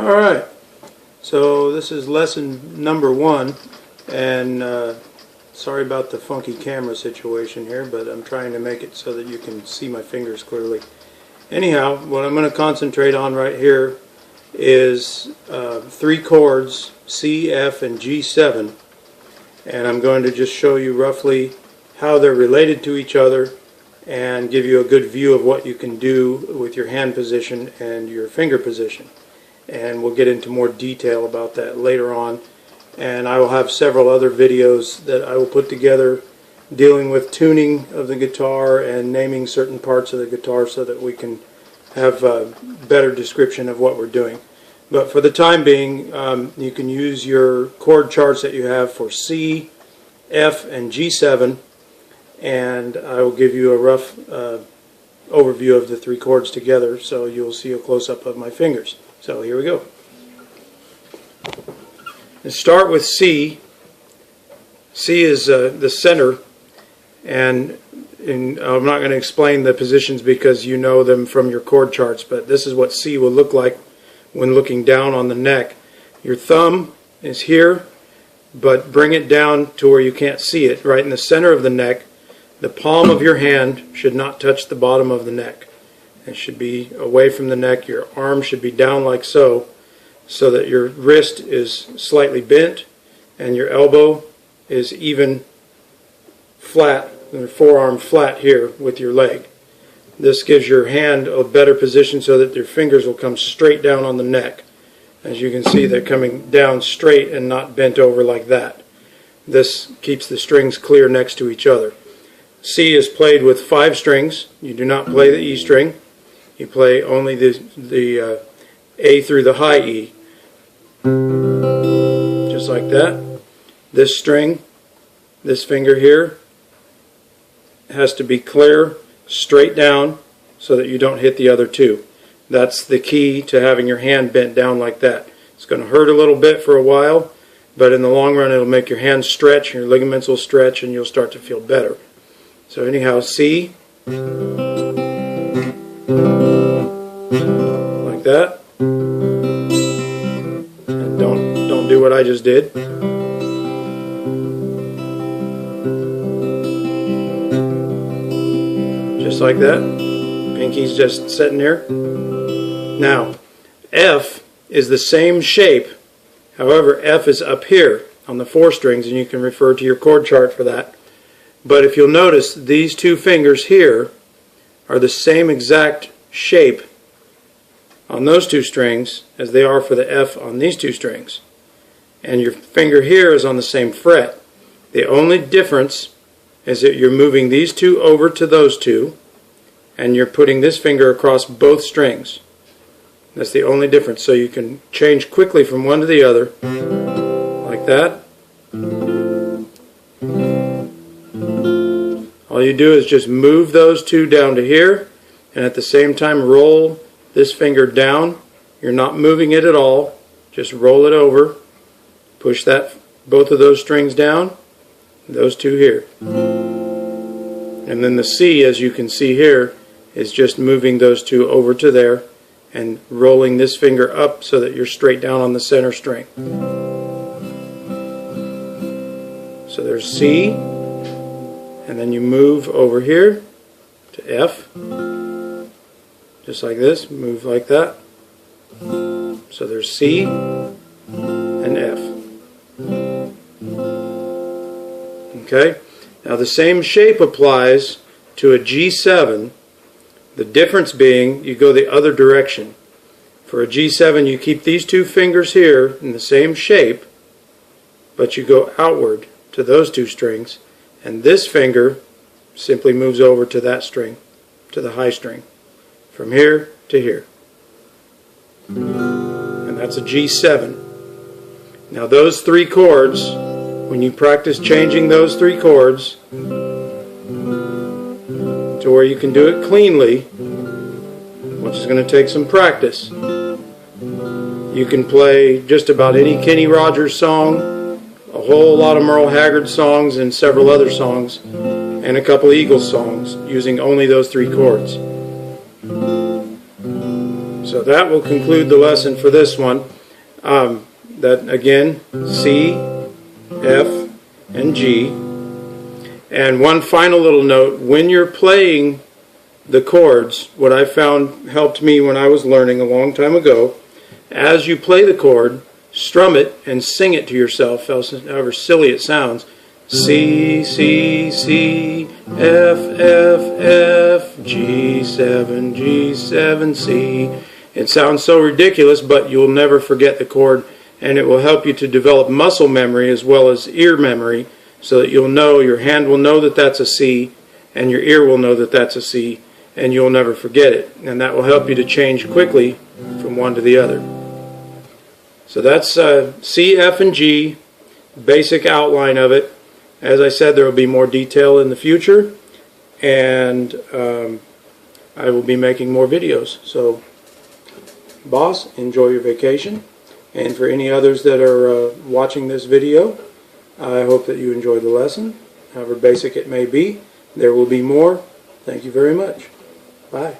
Alright, so this is lesson number 1, and sorry about the funky camera situation here, but I'm trying to make it so that you can see my fingers clearly. Anyhow, what I'm going to concentrate on right here is 3 chords, C, F, and G7, and I'm going to just show you roughly how they're related to each other and give you a good view of what you can do with your hand position and your finger position. And we'll get into more detail about that later on. And I will have several other videos that I will put together dealing with tuning of the guitar and naming certain parts of the guitar so that we can have a better description of what we're doing. But for the time being, you can use your chord charts that you have for C, F, and G7, and I will give you a rough overview of the 3 chords together so you'll see a close-up of my fingers. So here we go. Let's start with C. C is the center, and I'm not going to explain the positions because you know them from your chord charts, but this is what C will look like when looking down on the neck. Your thumb is here, but bring it down to where you can't see it, right in the center of the neck. The palm of your hand should not touch the bottom of the neck. It should be away from the neck. Your arm should be down like so that your wrist is slightly bent and your elbow is even flat, your forearm flat here with your leg. This gives your hand a better position so that your fingers will come straight down on the neck. As you can see, they're coming down straight and not bent over like that. This keeps the strings clear next to each other. C is played with 5 strings. You do not play the E string. You play only the A through the high E. Just like that. This string, this finger here, has to be clear, straight down, so that you don't hit the other 2. That's the key to having your hand bent down like that. It's going to hurt a little bit for a while, but in the long run it'll make your hand stretch, your ligaments will stretch, and you'll start to feel better. So anyhow, C, like that, and don't do what I just did. Just like that. Pinky's just sitting there. Now, F is the same shape, however F is up here on the 4 strings, and you can refer to your chord chart for that. But if you'll notice, these 2 fingers here are the same exact shape on those 2 strings as they are for the F on these 2 strings. And your finger here is on the same fret. The only difference is that you're moving these 2 over to those 2, and you're putting this finger across both strings. That's the only difference. So you can change quickly from one to the other, like that. All you do is just move those 2 down to here, and at the same time roll this finger down. You're not moving it at all, just roll it over, push both of those strings down, those 2 here. And then the C, as you can see here, is just moving those 2 over to there and rolling this finger up so that you're straight down on the center string. So there's C. And then you move over here to F, just like this, move like that. So there's C and F. Okay, now the same shape applies to a G7, the difference being you go the other direction. For a G7 you keep these 2 fingers here in the same shape, but you go outward to those 2 strings. And this finger simply moves over to that string, to the high string, from here to here. And that's a G7. Now those 3 chords, when you practice changing those 3 chords to where you can do it cleanly, which is going to take some practice, you can play just about any Kenny Rogers song, a whole lot of Merle Haggard songs, and several other songs, and a couple Eagles songs using only those 3 chords. So that will conclude the lesson for this one. That again, C, F, and G. And one final little note, when you're playing the chords, what I found helped me when I was learning a long time ago, as you play the chord, strum it and sing it to yourself, however silly it sounds. C, C, C, F, F, F, G7, G7, C. It sounds so ridiculous, but you'll never forget the chord, and it will help you to develop muscle memory as well as ear memory, so that you'll know, your hand will know that that's a C, and your ear will know that that's a C, and you'll never forget it. And that will help you to change quickly from one to the other. So that's C, F, and G, basic outline of it. As I said, there will be more detail in the future, and I will be making more videos. So, boss, enjoy your vacation. And for any others that are watching this video, I hope that you enjoy the lesson, however basic it may be. There will be more. Thank you very much. Bye.